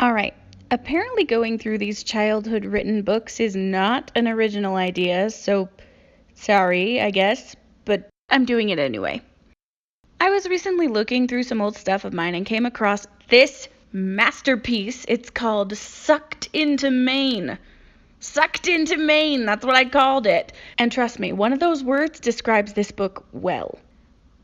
Alright, apparently going through these childhood written books is not an original idea, so sorry, I guess, but I'm doing it anyway. I was recently looking through some old stuff of mine and came across this masterpiece. It's called Sucked into Maine. Sucked into Maine, that's what I called it. And trust me, one of those words describes this book well.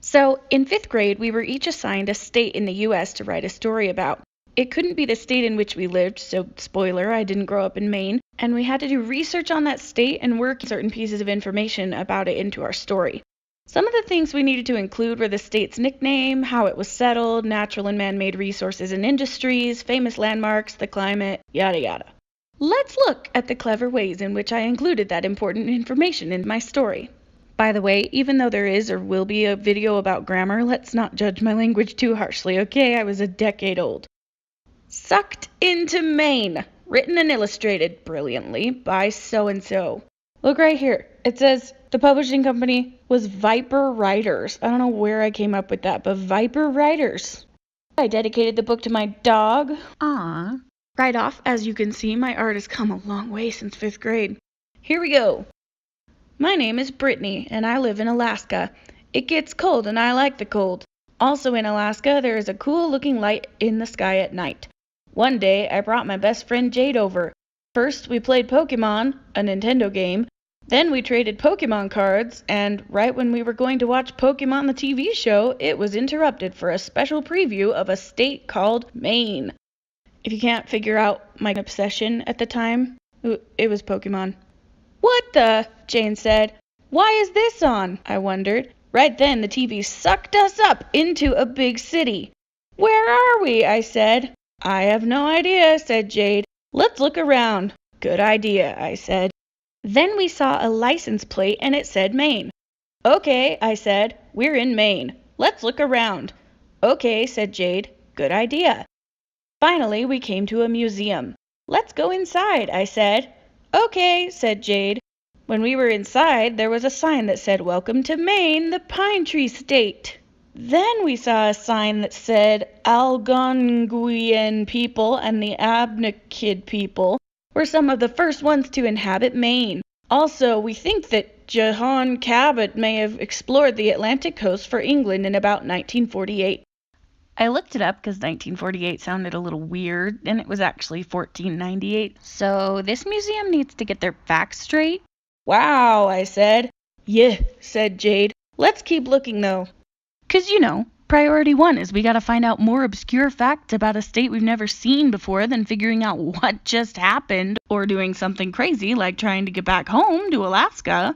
So, in 5th grade, we were each assigned a state in the U.S. to write a story about. It couldn't be the state in which we lived, so spoiler, I didn't grow up in Maine, and we had to do research on that state and work certain pieces of information about it into our story. Some of the things we needed to include were the state's nickname, how it was settled, natural and man-made resources and industries, famous landmarks, the climate, yada yada. Let's look at the clever ways in which I included that important information in my story. By the way, even though there is or will be a video about grammar, let's not judge my language too harshly, okay? I was a decade old. Sucked into Maine, written and illustrated brilliantly by so-and-so. Look right here. It says the publishing company was Viper Writers. I don't know where I came up with that, but Viper Writers. I dedicated the book to my dog. Aww. Right off, as you can see, my art has come a long way since 5th grade. Here we go. My name is Britany, and I live in Alaska. It gets cold, and I like the cold. Also in Alaska, there is a cool-looking light in the sky at night. One day, I brought my best friend Jade over. First, we played Pokemon, a Nintendo game. Then we traded Pokemon cards, and right when we were going to watch Pokemon the TV show, it was interrupted for a special preview of a state called Maine. If you can't figure out my obsession at the time, it was Pokemon. What the? Jane said. Why is this on? I wondered. Right then, the TV sucked us up into a big city. Where are we? I said. I have no idea, said Jade. Let's look around. Good idea, I said. Then we saw a license plate and it said Maine. Okay, I said. We're in Maine. Let's look around. Okay, said Jade. Good idea. Finally, we came to a museum. Let's go inside, I said. Okay, said Jade. When we were inside, there was a sign that said, Welcome to Maine, the Pine Tree State. Then we saw a sign that said, Algonquian people and the Abnakid people were some of the first ones to inhabit Maine. Also, we think that John Cabot may have explored the Atlantic coast for England in about 1948. I looked it up because 1948 sounded a little weird, and it was actually 1498. So this museum needs to get their facts straight. Wow, I said. Yeah, said Jade. Let's keep looking, though. 'Cause, priority one is we gotta find out more obscure facts about a state we've never seen before than figuring out what just happened or doing something crazy like trying to get back home to Alaska.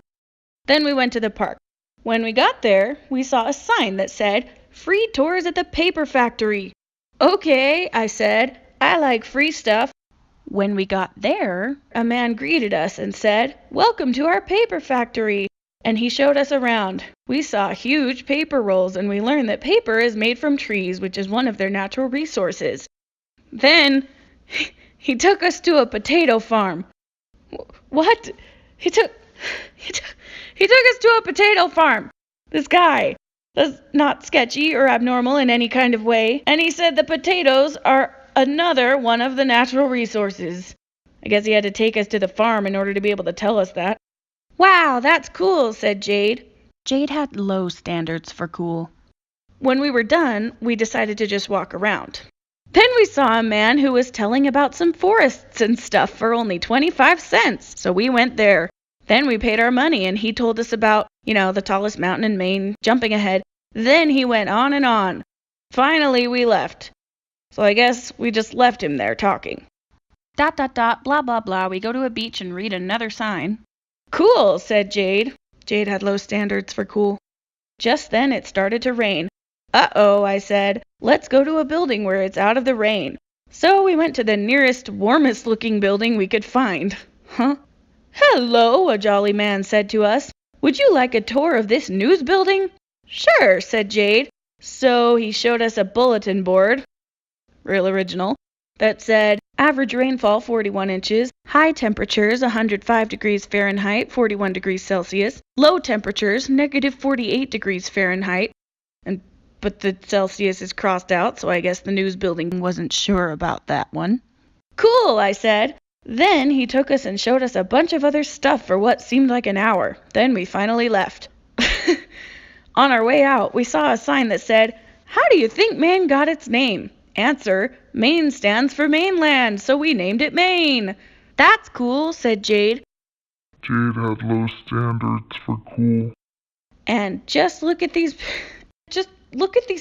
Then we went to the park. When we got there, we saw a sign that said, Free tours at the paper factory. Okay, I said. I like free stuff. When we got there, a man greeted us and said, Welcome to our paper factory. And he showed us around. We saw huge paper rolls and we learned that paper is made from trees, which is one of their natural resources. Then he took us to a potato farm. What? He took us to a potato farm. This guy. That's not sketchy or abnormal in any kind of way. And he said the potatoes are another one of the natural resources. I guess he had to take us to the farm in order to be able to tell us that. Wow, that's cool, said Jade. Jade had low standards for cool. When we were done, we decided to just walk around. Then we saw a man who was telling about some forests and stuff for only 25 cents, so we went there. Then we paid our money and he told us about, the tallest mountain in Maine, jumping ahead. Then he went on and on. Finally, we left. So I guess we just left him there talking. ... blah, blah, blah. We go to a beach and read another sign. Cool, said Jade. Jade had low standards for cool. Just then it started to rain. Uh-oh, I said. Let's go to a building where it's out of the rain. So we went to the nearest, warmest-looking building we could find. Huh? Hello, a jolly man said to us. Would you like a tour of this news building? Sure, said Jade. So he showed us a bulletin board, real original, that said, average rainfall 41 inches, high temperatures 105 degrees Fahrenheit, 41 degrees Celsius, low temperatures negative 48 degrees Fahrenheit, but the Celsius is crossed out, so I guess the news building wasn't sure about that one. Cool, I said. Then he took us and showed us a bunch of other stuff for what seemed like an hour. Then we finally left. On our way out, we saw a sign that said, "How do you think Maine got its name?" Answer, Maine stands for mainland, so we named it Maine. That's cool, said Jade. Jade had low standards for cool. And just look at these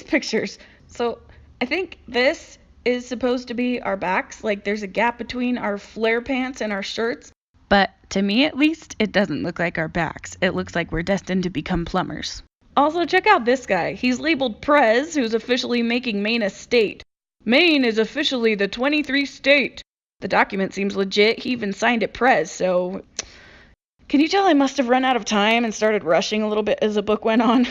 pictures. So I think this is supposed to be our backs, like there's a gap between our flare pants and our shirts. But to me at least, it doesn't look like our backs. It looks like we're destined to become plumbers. Also, check out this guy. He's labeled Prez, who's officially making Maine a state. Maine is officially the 23 state. The document seems legit. He even signed it Prez, so... Can you tell I must have run out of time and started rushing a little bit as the book went on?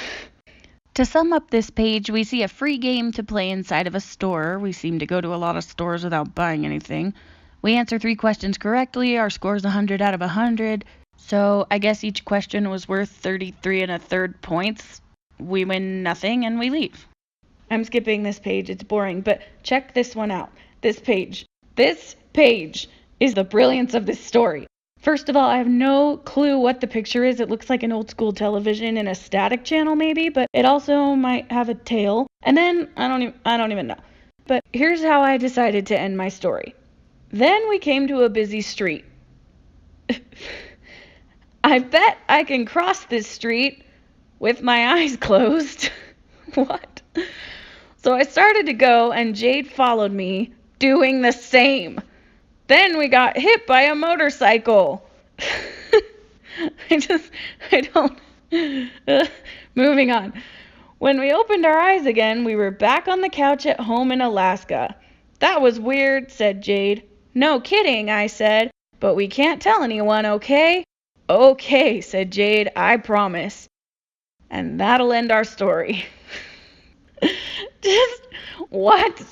To sum up this page, we see a free game to play inside of a store. We seem to go to a lot of stores without buying anything. We answer 3 questions correctly. Our score is 100 out of 100. So I guess each question was worth 33 1/3 points. We win nothing and we leave. I'm skipping this page. It's boring, but check this one out. This page is the brilliance of this story. First of all, I have no clue what the picture is. It looks like an old school television in a static channel maybe, but it also might have a tail. And then, I don't even know. But here's how I decided to end my story. Then we came to a busy street. I bet I can cross this street with my eyes closed. What? So I started to go and Jade followed me, doing the same. Then we got hit by a motorcycle. Moving on. When we opened our eyes again, we were back on the couch at home in Alaska. That was weird, said Jade. No kidding, I said. But we can't tell anyone, okay? Okay, said Jade, I promise. And that'll end our story. Just, what?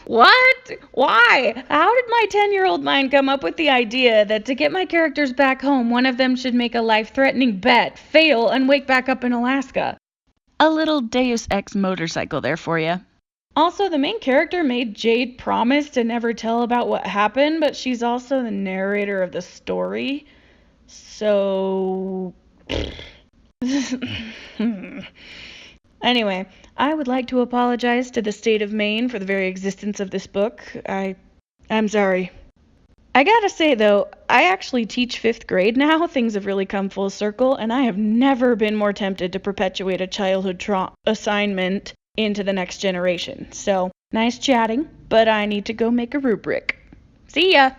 What? Why? How did my 10-year-old mind come up with the idea that to get my characters back home, one of them should make a life-threatening bet, fail, and wake back up in Alaska? A little Deus Ex motorcycle there for you. Also, the main character made Jade promise to never tell about what happened, but she's also the narrator of the story. So... Anyway, I would like to apologize to the state of Maine for the very existence of this book. I'm sorry. I gotta say, though, I actually teach 5th grade now. Things have really come full circle, and I have never been more tempted to perpetuate a childhood assignment into the next generation. So, nice chatting, but I need to go make a rubric. See ya!